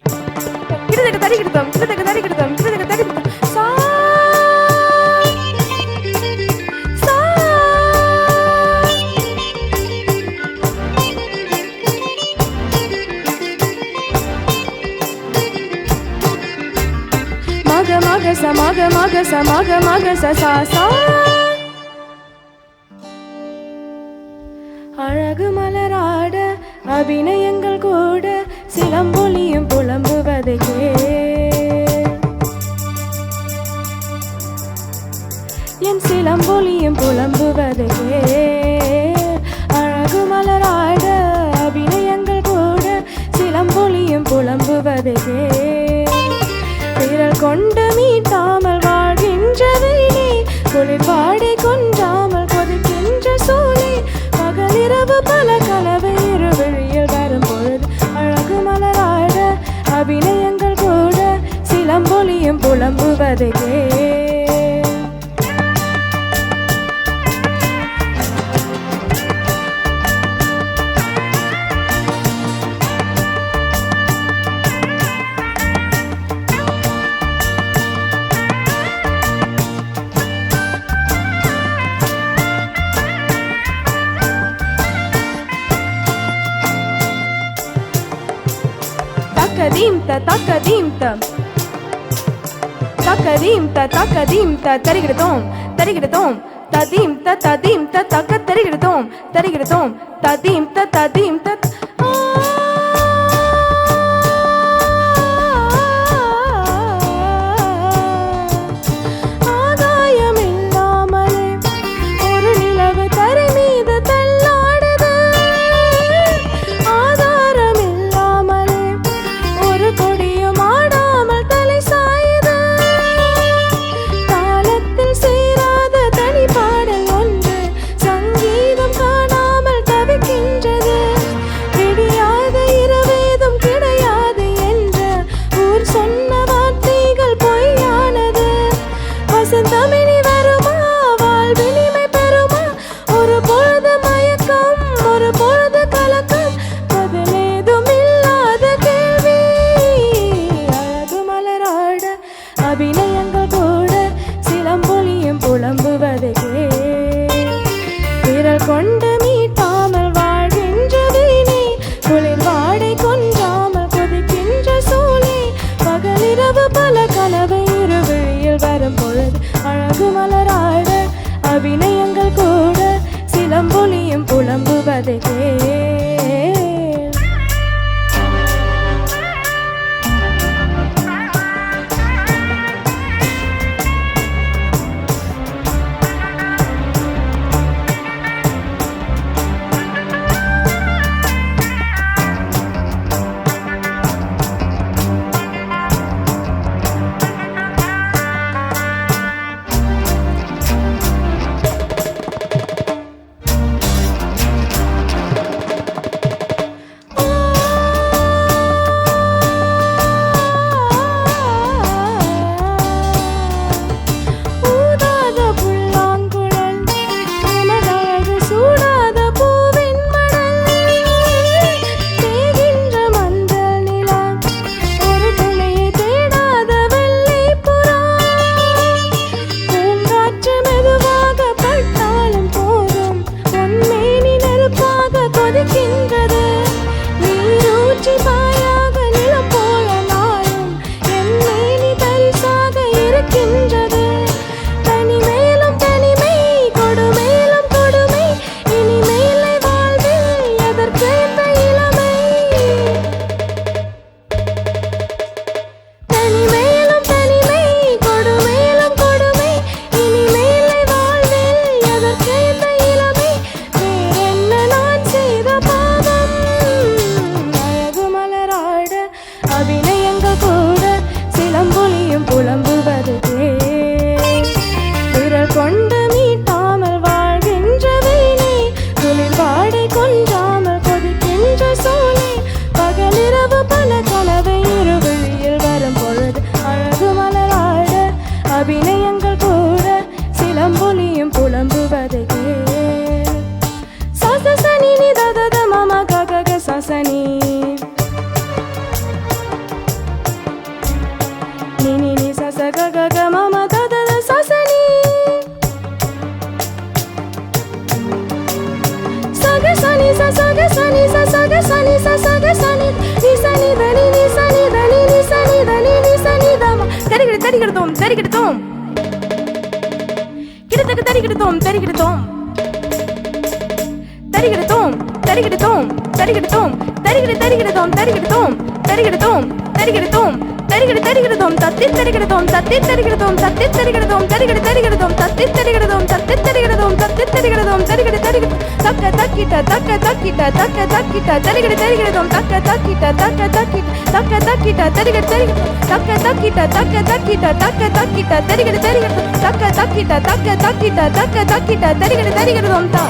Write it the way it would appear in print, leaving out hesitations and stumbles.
கிட்டத்தட்ட தடி கிட்டத்தம் கிட்டத்தட்ட தடி கிட்டத்தம் கிட்டத்தட்ட தடி கிட்டத்தம் சா சா மக மக ச மக மக ச மக மக ச சா சா அழகு மலராட அபிநயங்கள் கூட சிலம்பொலியும் புலம்புவதை என் சிலம்பொலியும் புலம்புவதை அழகு மலராட அபிநயங்கள் கூட சிலம்பொலியும் புலம்புவதை விரல் கொண்டு மீட்டாமல் வாழ்கின்ற வீணே குளிர் பாடை கொன்றாமல் கொதிக்கின்ற சூளை பகலிரவு பல கனவு இருவழியில் வரும் பொழுது அழகு மலராட அபிநயங்கள் கூட சிலம்பொலியும் புலம்புவதை தக்கதீம்த தக்கதீம்த தக்கதீம்த தக்கதீம்த தரிகிடதோம் தரிகிடதோம் ததீம்த ததீம்த தக்க தரிகிடதோம் தரிகிடதோம் ததீம்த ததீம்த ஆகாயம் இல்லாமலே ஒரு நிலவு தரை மீது தள்ளாடுது ஆதாரம் இல்லாமலே ஒரு கொடியும் ஆடாமல் தலை சாயுது காலத்தில் சேராத தனி பாடல் ஒன்று சங்கீதம் காணாமல் தவிக்கின்றது விடியாத இரவேதும் கிடையாது என்ற ஊர் சொன்ன வார்த்தைகள் பொய்யானது வசந்தமினி வருமா வாழ்வினிமை பெறுமா ஒரு பொழுது மயக்கம் ஒரு பொழுது கலக்கம் பதிலேதும் இல்லாத கேள்வி அழகு மலராட அபிநயங்கள் கூட சிலம்பொலியும் புலம்புவதை விரல் கொண்டு மீட்டாமல் வாழ்கின்ற வீணை குளிர் வாடை கொன்றாமல் கொதிக்கின்ற சூளை பகலிரவு பல கனவு இருவழியில் வரும் பொழுது அழகு மலராட அபிநயங்கள் கூட சிலம்பொலியும் புலம்புவதை சனி சக சனி நீ சனி தனி நீ சனி தனி நீ சனி தனி நீ சனி தம தரிகிடு தரிகிடுதோம் தரிகிடுதோம் கிடத்தக்கு தரிகிடுதோம் தரிகிடுதோம் தரிகிடுதோம் தரிகிடுதோம் தரிகிடுதோம் தரிகிடு தரிகிடுதோம் தரிகிடுதோம் தரிகிடுதோம் தரிகிடுதோம் தரிகிடு தரிகிடுதோம் தத்தி தரிகிடுதோம் தத்தி தரிகிடுதோம் தத்தி தரிகிடுதோம் தரிகிடு தரிகிடுதோம் தத்தி தரிகிடுதோம் தத்தி தரிகிடுதோம் தத்தி தரிகிடுதோம் தரிகிடு தரிகிடு தக்க தக்கிட்ட தக்க தக்கிட்ட தக்க தக்கிட்ட தரிகிடு தரிகிடுதோம் தக்க தக்கிட்ட தக்க தக்கிட்ட தக்க தக்கிட்ட தரிகிடு தரிகிடு தக்க தக்கிட்ட தக்க தக்கிட்ட தக்க தக்கிட்ட தரிகிடு தரிகிடு தக்க தக்கிட்ட தக்க தக்கிட்ட தக்க தக்கிட்ட தரிகிடு தரிகிடுதோம் தா